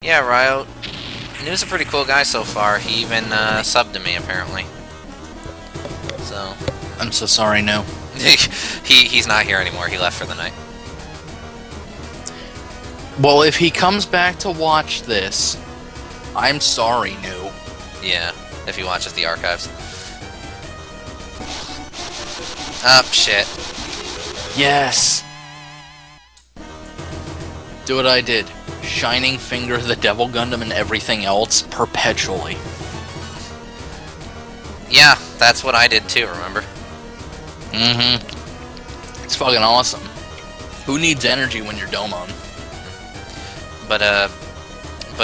Yeah, Ryo. New's a pretty cool guy so far. He even subbed to me, apparently. So... I'm so sorry, no. He's not here anymore. He left for the night. Well, if he comes back to watch this, I'm sorry, New. Yeah, if he watches the archives. Oh, shit. Yes! Do what I did. Shining Finger, the Devil Gundam, and everything else perpetually. Yeah, that's what I did too, remember? Mm-hmm. It's fucking awesome. Who needs energy when you're Domon? But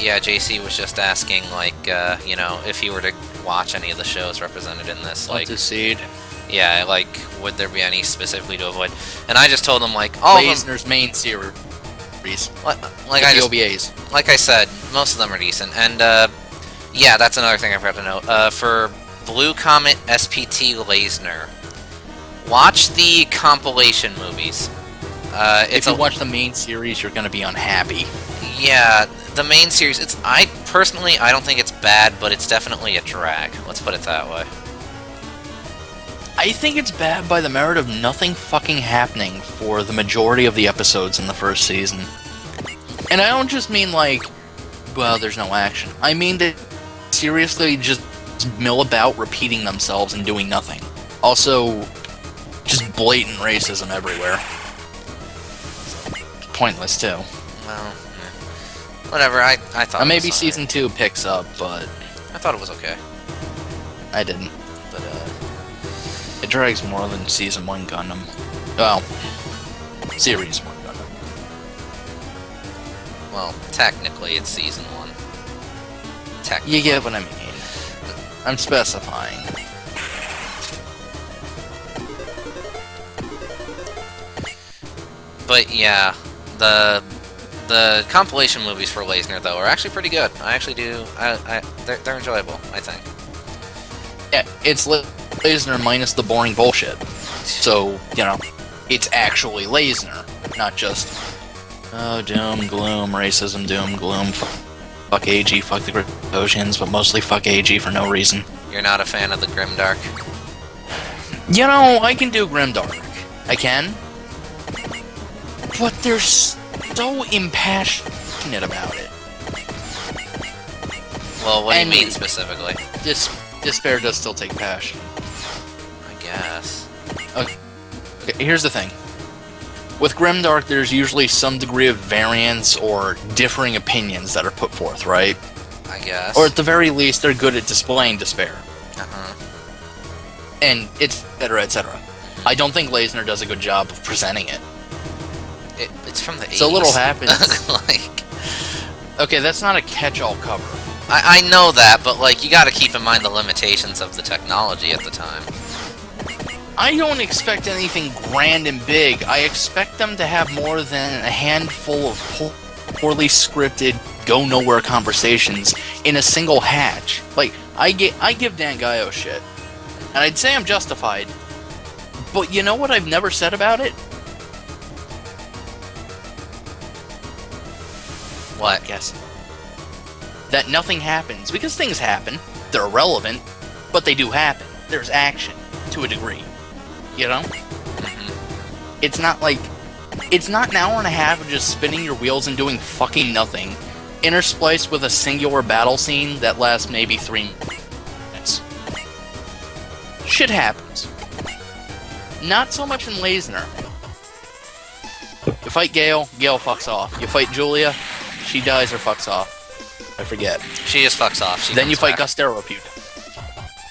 yeah, JC was just asking, like, you know, if he were to watch any of the shows represented in this, like... What's seed? Yeah, like, would there be any specifically to avoid? And I just told him, like, all of them... Lasner's main series. Like I said, most of them are decent. And, yeah, that's another thing I forgot to note. For Blue Comet SPT Lasner, watch the compilation movies. If you watch the main series, you're gonna be unhappy. Yeah, the main series, I don't think it's bad, but it's definitely a drag. Let's put it that way. I think it's bad by the merit of nothing fucking happening for the majority of the episodes in the first season. And I don't just mean like, well, there's no action. I mean that seriously just mill about repeating themselves and doing nothing. Also, just blatant racism everywhere. Pointless too. Well, whatever, I thought maybe season 2 picks up, but... I thought it was okay. I didn't. But, it drags more than Season 1 Gundam. Well, Series 1 Gundam. Well, technically it's Season 1. Technically. You get what I mean. I'm specifying. But yeah, the compilation movies for Lasner, though, are actually pretty good. I actually do... they're enjoyable, I think. Yeah, it's Lasner minus the boring bullshit. So, you know, it's actually Lasner, not just, oh, doom, gloom, racism, doom, gloom, fuck AG, fuck the Oceans, but mostly fuck AG for no reason. You're not a fan of the Grimdark? You know, I can do Grimdark. I can. But they're so impassionate about it. Well, what do you mean specifically? Despair does still take passion. I guess. Okay, here's the thing. With Grimdark, there's usually some degree of variance or differing opinions that are put forth, right? I guess. Or at the very least, they're good at displaying despair. Uh-huh. And etc., etc. I don't think Lasner does a good job of presenting it. It's from the 80s. So little happens. Like... Okay, that's not a catch-all cover. I know that, but, like, you gotta keep in mind the limitations of the technology at the time. I don't expect anything grand and big. I expect them to have more than a handful of poorly scripted, go-nowhere conversations in a single hatch. Like, I give Dan Gaio shit. And I'd say I'm justified. But you know what I've never said about it? What? Guess. That nothing happens. Because things happen. They're irrelevant. But they do happen. There's action. To a degree. You know? Mm-hmm. It's not like... It's not an hour and a half of just spinning your wheels and doing fucking nothing. Interspliced with a singular battle scene that lasts maybe 3 minutes. Shit happens. Not so much in Lasner. You fight Gale, Gale fucks off. You fight Julia, she dies or fucks off. I forget. She just fucks off. Then you fight Gostero Puta.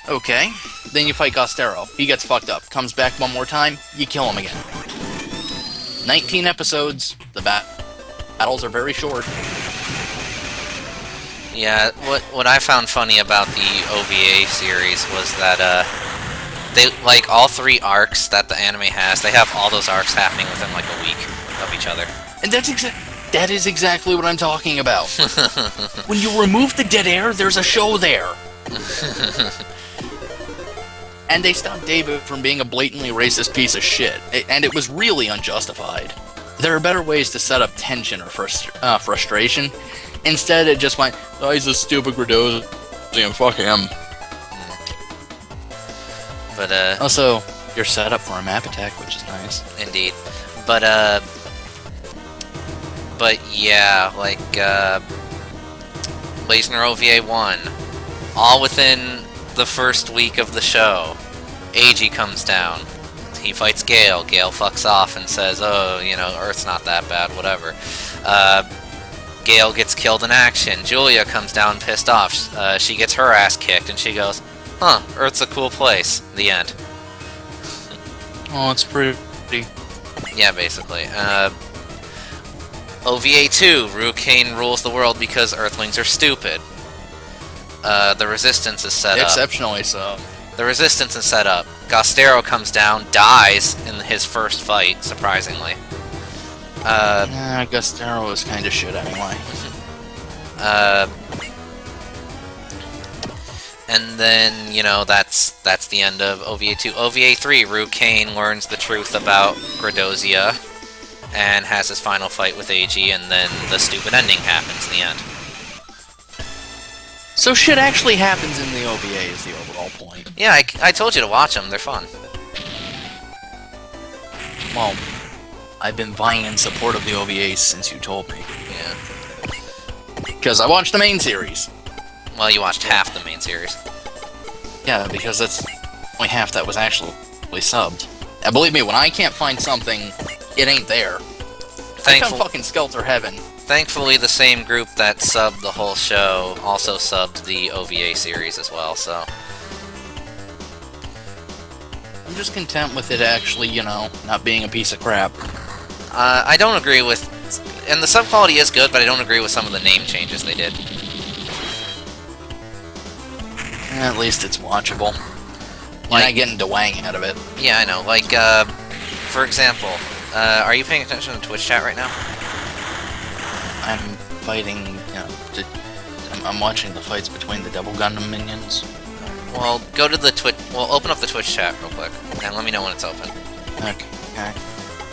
Okay. Then you fight Gostero. He gets fucked up. Comes back one more time, you kill him again. 19 episodes. The battles are very short. Yeah, what I found funny about the OVA series was that, they, like, all 3 arcs that the anime has, they have all those arcs happening within, like, a week of each other. And that is exactly what I'm talking about. When you remove the dead air, there's a show there. And they stopped David from being a blatantly racist piece of shit. And it was really unjustified. There are better ways to set up tension or frustration. Instead, it just went, oh, he's a stupid Gredos, and fuck him. But, Also, you're set up for a map attack, which is nice. Indeed. But yeah, like, Lasner OVA 1, all within the first week of the show, AG comes down. He fights Gale. Gale fucks off and says, oh, you know, Earth's not that bad, whatever. Gale gets killed in action. Julia comes down pissed off. She gets her ass kicked, and she goes, huh, Earth's a cool place. The end. Oh, it's pretty. Yeah, basically. OVA 2, Rucane rules the world because Earthlings are stupid. The Resistance is set up. Exceptionally so. The Resistance is set up. Gostero comes down, dies in his first fight, surprisingly. Gostero was kind of shit anyway. And then, you know, that's the end of OVA 2. OVA 3, Rucane learns the truth about Gredosia and has his final fight with AG, and then the stupid ending happens, the end. So shit actually happens in the OVA is the overall point. Yeah, I told you to watch them, they're fun. Well, I've been vying in support of the OVAs since you told me. Yeah. Because I watched the main series. Well, you watched half the main series. Yeah, because that's only half that was actually subbed. And believe me, when I can't find something, it ain't there. I found fucking Skelter Heaven. Thankfully, the same group that subbed the whole show also subbed the OVA series as well, so... I'm just content with it actually, you know, not being a piece of crap. I don't agree with... And the sub quality is good, but I don't agree with some of the name changes they did. At least it's watchable. You're not getting Dwang out of it. Yeah, I know. Like, for example, are you paying attention to Twitch chat right now? I'm fighting, you know, I'm watching the fights between the Double Gundam minions. Well, go to the Twitch... Well, open up the Twitch chat real quick, and let me know when it's open. Okay.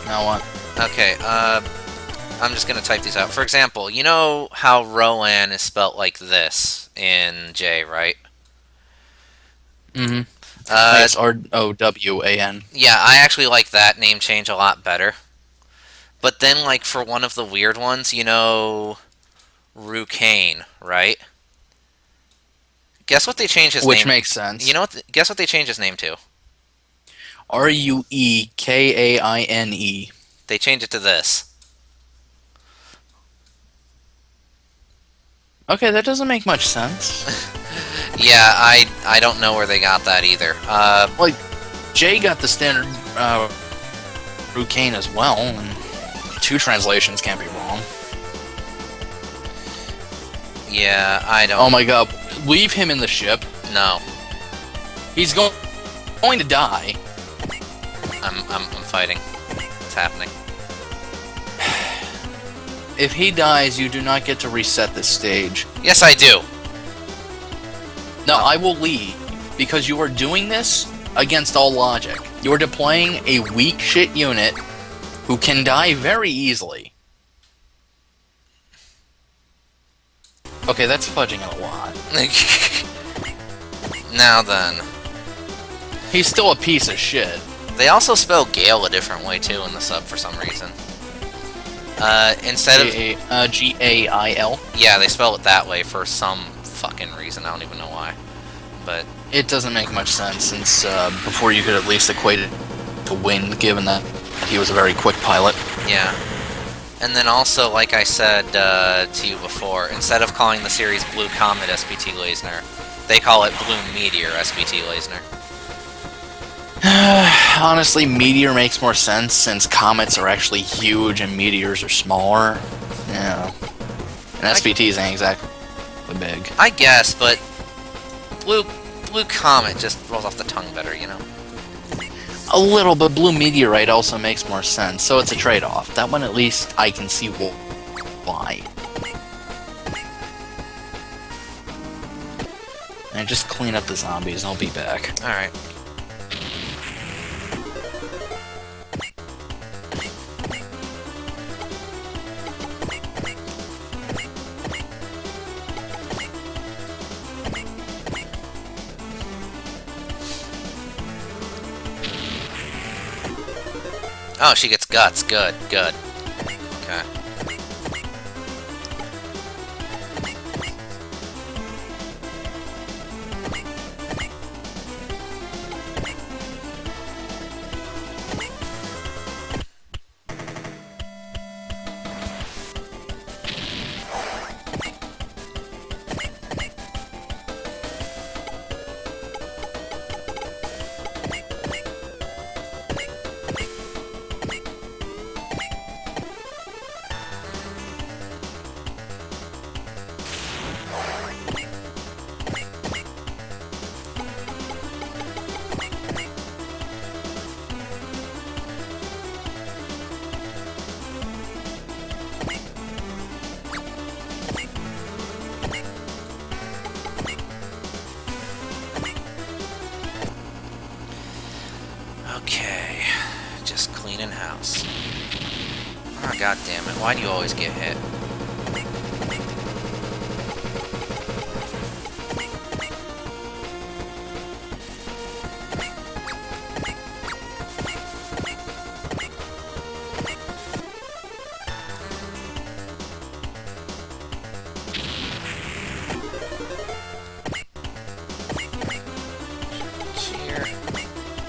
Now what? Okay, I'm just gonna type these out. For example, you know how Rowan is spelt like this in J, right? Mm-hmm. It's R-O-W-A-N. Yeah, I actually like that name change a lot better. But then, like, for one of the weird ones, you know... Rucane, right? Guess what they changed his name... Which makes sense. You know what? Guess what they changed his name to? R-U-E-K-A-I-N-E. They changed it to this. Okay, that doesn't make much sense. Yeah, I don't know where they got that either. Like, Jay got the standard Rucane as well, and two translations can't be wrong. Yeah, I don't... Oh my god, leave him in the ship. No. He's going to die. I'm fighting. It's happening. If he dies, you do not get to reset this stage. Yes, I do. No, I will leave, because you are doing this against all logic. You are deploying a weak shit unit who can die very easily. Okay, that's fudging it a lot. Now then. He's still a piece of shit. They also spell Gale a different way, too, in the sub for some reason. Instead of... G-A-I-L? Yeah, they spell it that way for some fucking reason. I don't even know why. But... It doesn't make much sense, since before you could at least equate it to Wind, given that he was a very quick pilot. Yeah. And then also, like I said to you before, instead of calling the series Blue Comet SPT Lasner, they call it Blue Meteor SPT Lasner. Honestly, Meteor makes more sense, since comets are actually huge and meteors are smaller. Yeah. And SPTs ain't exactly big. I guess, but Blue Comet just rolls off the tongue better, you know? A little, but Blue Meteorite also makes more sense, so it's a trade-off. That one, at least, I can see why. And just clean up the zombies, and I'll be back. Alright. Oh, she gets guts. Good, good. Okay. Okay, just cleaning house. Oh, god damn it, why do you always get hit?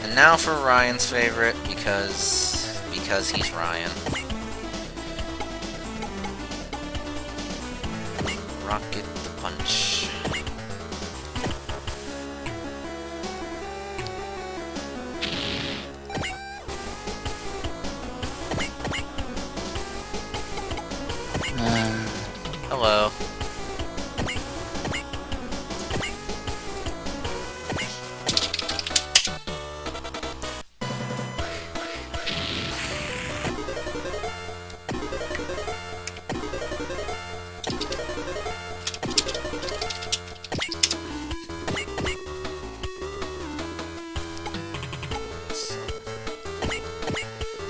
And now for Ryan's favorite, because he's Ryan. Rocket the punch. Hello.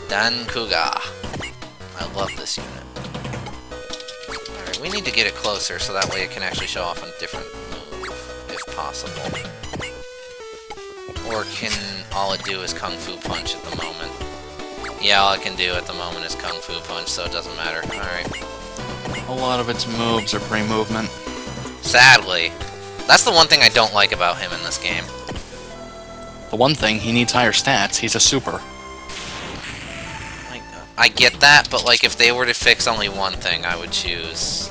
Dan Kuga. I love this unit. Alright, we need to get it closer so that way it can actually show off a different move, if possible. Or can all it do is Kung Fu Punch at the moment? Yeah, all it can do at the moment is Kung Fu Punch, so it doesn't matter. Alright. A lot of its moves are pre-movement. Sadly. That's the one thing I don't like about him in this game. The one thing, he needs higher stats. He's a super. I get that, but like if they were to fix only one thing, I would choose,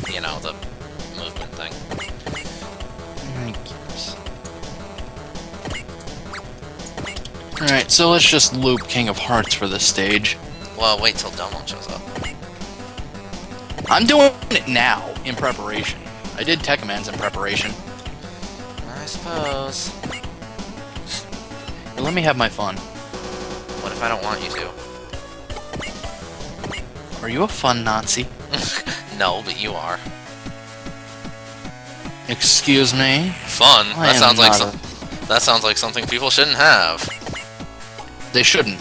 you know, the movement thing. I guess. Alright, so let's just loop King of Hearts for this stage. Well, wait till Domo shows up. I'm doing it now, in preparation. I did Tech Commands in preparation. I suppose. But let me have my fun. What if I don't want you to? Are you a fun Nazi? No, but you are. Excuse me? Fun? That sounds like something people shouldn't have. They shouldn't.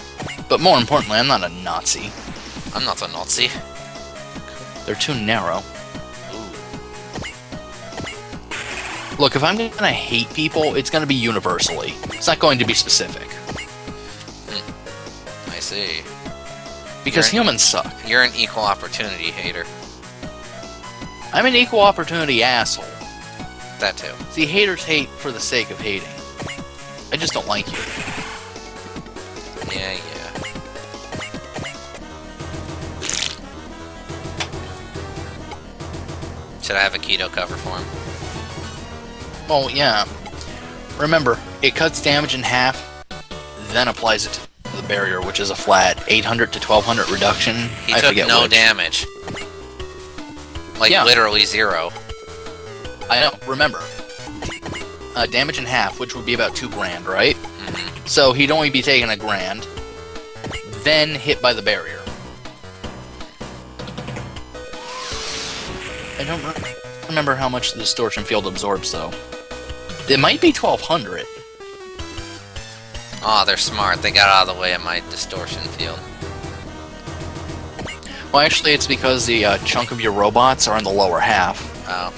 But more importantly, I'm not a Nazi. I'm not a Nazi. They're too narrow. Ooh. Look, if I'm gonna hate people, it's gonna be universally. It's not going to be specific. I see. Because humans suck. You're an equal opportunity hater. I'm an equal opportunity asshole. That too. See, haters hate for the sake of hating. I just don't like you. Yeah. Should I have a keto cover for him? Well, yeah. Remember, it cuts damage in half, then applies it to the barrier, which is a flat 800 to 1200 reduction. He took no damage. Like, literally zero. I know, remember. Damage in half, which would be about 2 grand, right? Mm-hmm. So he'd only be taking 1 grand, then hit by the barrier. I don't remember how much the distortion field absorbs, though. It might be 1200. Aw, they're smart. They got out of the way of my distortion field. Well, actually, it's because the chunk of your robots are in the lower half. Oh.